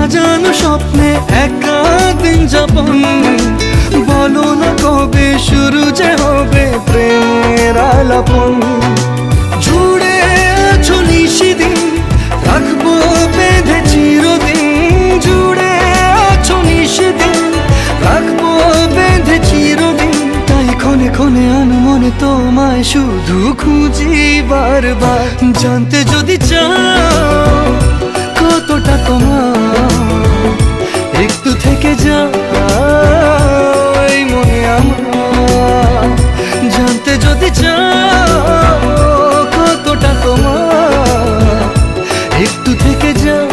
সাজানো স্বপ্নে একা দিন যাপন, বলো না কবে শুরু যে হবে প্রেমের আলাপন। জুড়ে আছো নিশিদিন, রাখবো বেঁধে চিরদিন। জুড়ে আছো নিশিদিন, রাখবো বেঁধে চিরদিন। তাই ক্ষণে ক্ষণে আনমনে তোমায় শুধু খুঁজি বারবার। জানতে যদি চাও কতটা তোমার, একটু থেকে যাও এই মনে আমার। জানতে যদি চাও কতটা তোমার, একটু থেকে যাও